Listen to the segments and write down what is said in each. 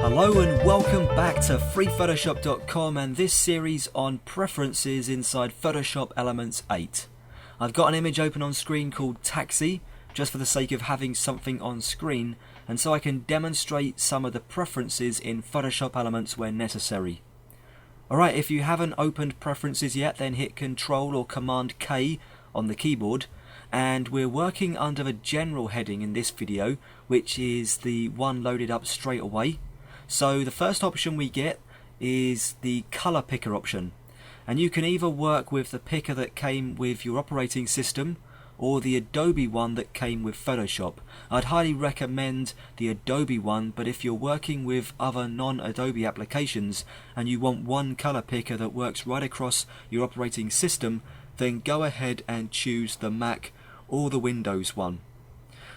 Hello and welcome back to freephotoshop.com and this series on preferences inside Photoshop Elements 8. I've got an image open on screen called Taxi, just for the sake of having something on screen, and so I can demonstrate some of the preferences in Photoshop Elements where necessary. Alright, if you haven't opened preferences yet, then hit Ctrl or Command K on the keyboard, and we're working under the general heading in this video, which is the one loaded up straight away. So the first option we get is the color picker option, and you can either work with the picker that came with your operating system or the Adobe one that came with Photoshop. I'd highly recommend the Adobe one, but if you're working with other non-Adobe applications and you want one color picker that works right across your operating system, then go ahead and choose the Mac or the Windows one.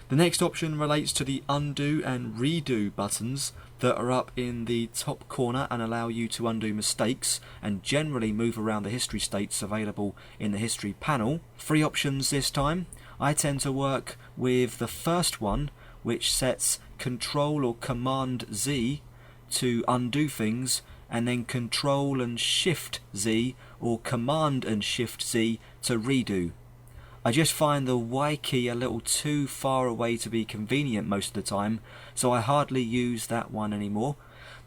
The next option relates to the undo and redo buttons that are up in the top corner and allow you to undo mistakes and generally move around the history states available in the history panel. 3 options this time. I tend to work with the first one, which sets Control or Command Z to undo things, and then Control and Shift Z or Command and Shift Z to redo. I just find the Y key a little too far away to be convenient most of the time, so I hardly use that one anymore.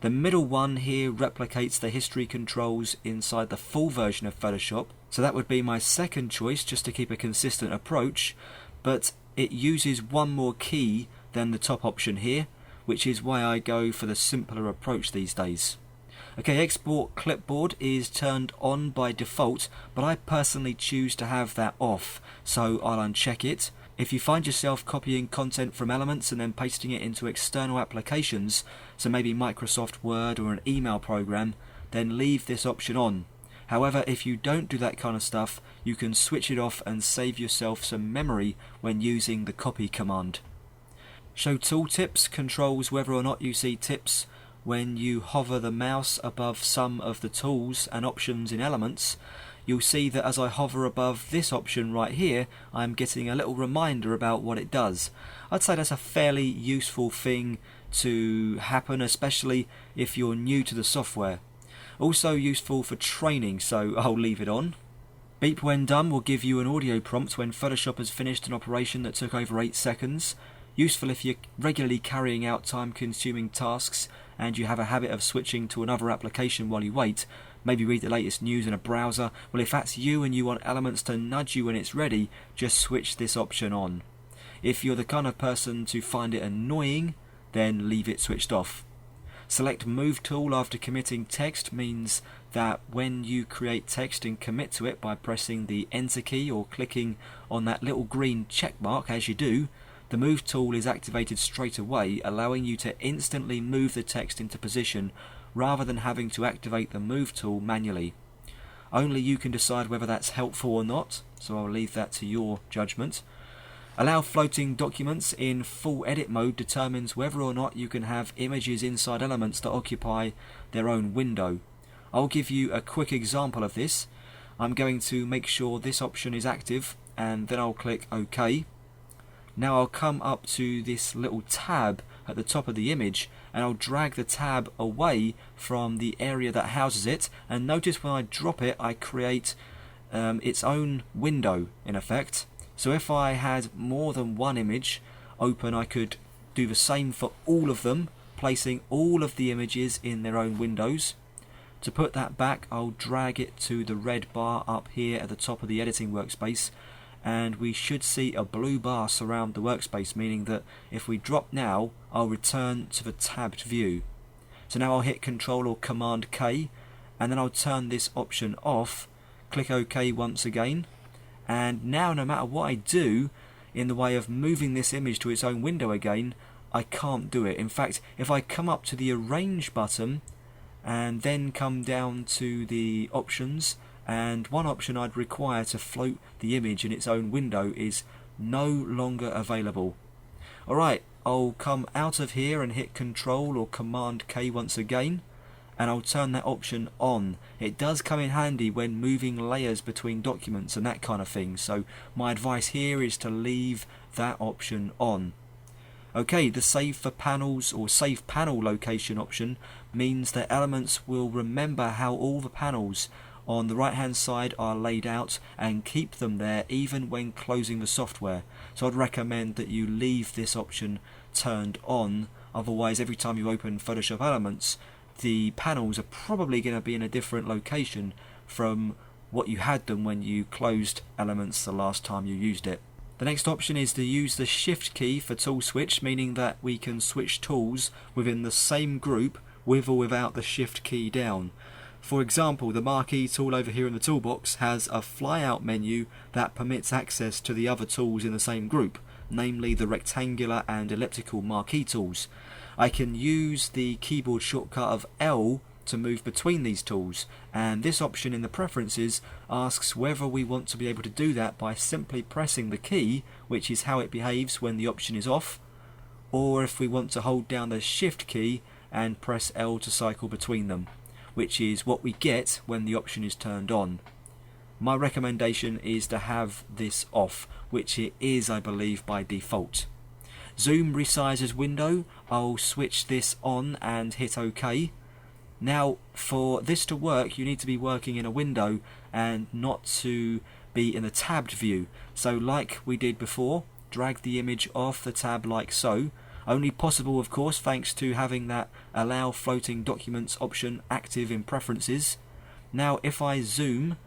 The middle one here replicates the history controls inside the full version of Photoshop, so that would be my second choice just to keep a consistent approach, but it uses one more key than the top option here, which is why I go for the simpler approach these days. Okay, export clipboard is turned on by default, but I personally choose to have that off, so I'll uncheck it. If you find yourself copying content from Elements and then pasting it into external applications, so maybe Microsoft Word or an email program, then leave this option on. However, if you don't do that kind of stuff, you can switch it off and save yourself some memory when using the copy command. Show tooltips controls whether or not you see tips when you hover the mouse above some of the tools and options in Elements. You'll see that as I hover above this option right here, I'm getting a little reminder about what it does. I'd say that's a fairly useful thing to happen, especially if you're new to the software. Also useful for training, so I'll leave it on. Beep when done will give you an audio prompt when Photoshop has finished an operation that took over 8 seconds. Useful if you're regularly carrying out time-consuming tasks and you have a habit of switching to another application while you wait, maybe read the latest news in a browser. Well, if that's you and you want Elements to nudge you when it's ready, just switch this option on. If you're the kind of person to find it annoying, then leave it switched off. Select Move Tool after committing text means that when you create text and commit to it by pressing the Enter key or clicking on that little green check mark as you do, the Move tool is activated straight away, allowing you to instantly move the text into position rather than having to activate the Move tool manually. Only you can decide whether that's helpful or not, so I'll leave that to your judgment. Allow floating documents in full edit mode determines whether or not you can have images inside Elements that occupy their own window. I'll give you a quick example of this. I'm going to make sure this option is active and then I'll click OK. Now I'll come up to this little tab at the top of the image and I'll drag the tab away from the area that houses it, and notice when I drop it I create its own window in effect. So if I had more than one image open, I could do the same for all of them, placing all of the images in their own windows. To put that back, I'll drag it to the red bar up here at the top of the editing workspace, and we should see a blue bar surround the workspace, meaning that if we drop now, I'll return to the tabbed view. So now I'll hit Ctrl or Command K, and then I'll turn this option off, click OK once again, and now no matter what I do in the way of moving this image to its own window again, I can't do it. In fact, if I come up to the Arrange button and then come down to the options, and one option I'd require to float the image in its own window is no longer available. Alright, I'll come out of here and hit Ctrl or Command K once again, and I'll turn that option on. It does come in handy when moving layers between documents and that kind of thing, so my advice here is to leave that option on. Okay, the save for panels or save panel location option means that Elements will remember how all the panels on the right hand side are laid out and keep them there even when closing the software. So I'd recommend that you leave this option turned on, otherwise every time you open Photoshop Elements the panels are probably going to be in a different location from what you had them when you closed Elements the last time you used it. The next option is to use the Shift key for tool switch, meaning that we can switch tools within the same group with or without the Shift key down. For example, the Marquee tool over here in the toolbox has a flyout menu that permits access to the other tools in the same group, namely the rectangular and elliptical Marquee tools. I can use the keyboard shortcut of L to move between these tools, and this option in the preferences asks whether we want to be able to do that by simply pressing the key, which is how it behaves when the option is off, or if we want to hold down the Shift key and press L to cycle between them, which is what we get when the option is turned on. My recommendation is to have this off, which it is, I believe, by default. Zoom resizes window, I'll switch this on and hit OK. Now, for this to work, you need to be working in a window and not to be in the tabbed view. So like we did before, drag the image off the tab like so. Only possible, of course, thanks to having that Allow Floating Documents option active in Preferences. Now, if I zoom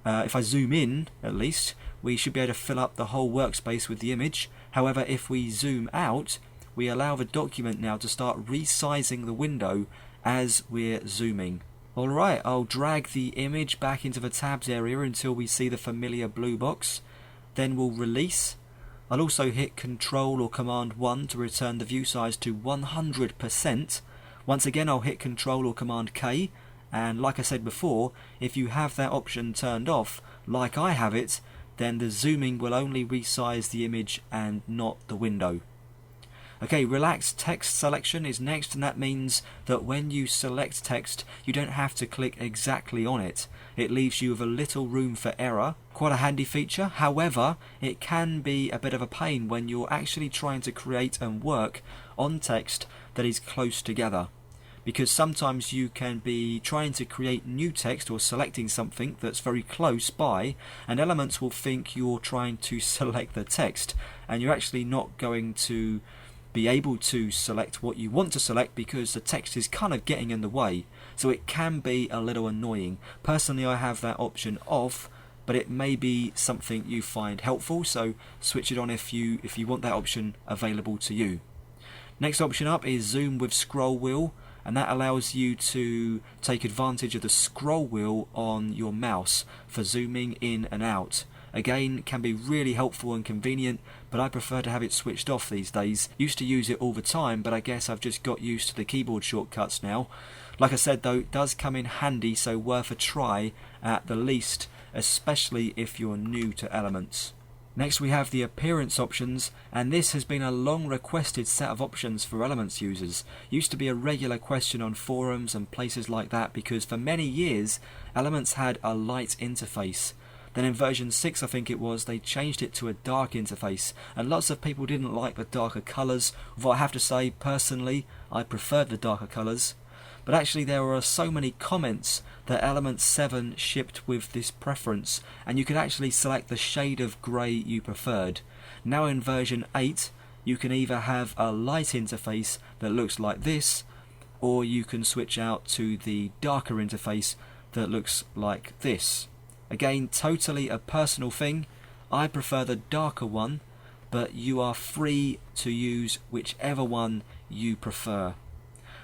in, at least, we should be able to fill up the whole workspace with the image. However, if we zoom out, we allow the document now to start resizing the window as we're zooming. Alright, I'll drag the image back into the tabs area until we see the familiar blue box. Then we'll release. I'll also hit Control or Command 1 to return the view size to 100%. Once again, I'll hit Control or Command K, and like I said before, if you have that option turned off, like I have it, then the zooming will only resize the image and not the window. Okay, relaxed text selection is next, and that means that when you select text, you don't have to click exactly on it. It leaves you with a little room for error. Quite a handy feature. However, it can be a bit of a pain when you're actually trying to create and work on text that is close together. Because sometimes you can be trying to create new text or selecting something that's very close by, and Elements will think you're trying to select the text, and you're actually not going to be able to select what you want to select because the text is kind of getting in the way. So it can be a little annoying. Personally, I have that option off, but it may be something you find helpful, so switch it on if you want that option available to you. Next option up is Zoom with Scroll Wheel, and that allows you to take advantage of the scroll wheel on your mouse for zooming in and out. Again, can be really helpful and convenient, but I prefer to have it switched off these days. Used to use it all the time, but I guess I've just got used to the keyboard shortcuts now. Like I said though, it does come in handy, so worth a try at the least, especially if you're new to Elements. Next we have the appearance options, and this has been a long requested set of options for Elements users. Used to be a regular question on forums and places like that because for many years Elements had a light interface. Then in version 6 I think it was, they changed it to a dark interface, and lots of people didn't like the darker colours, although I have to say personally I preferred the darker colours. But actually there were so many comments that Element 7 shipped with this preference, and you could actually select the shade of grey you preferred. Now in version 8 you can either have a light interface that looks like this, or you can switch out to the darker interface that looks like this. Again, totally a personal thing. I prefer the darker one, but you are free to use whichever one you prefer.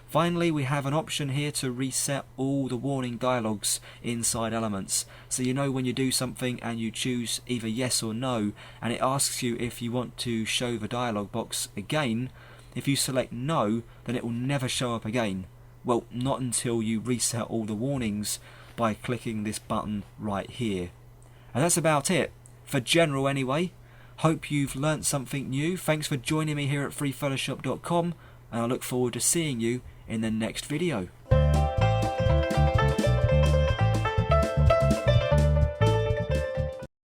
Finally, we have an option here to reset all the warning dialogues inside Elements. So you know when you do something and you choose either yes or no, and it asks you if you want to show the dialog box again. If you select no, then it will never show up again. Well, not until you reset all the warnings by clicking this button right here. And that's about it, for general anyway. Hope you've learnt something new. Thanks for joining me here at freephotoshop.com, and I look forward to seeing you in the next video.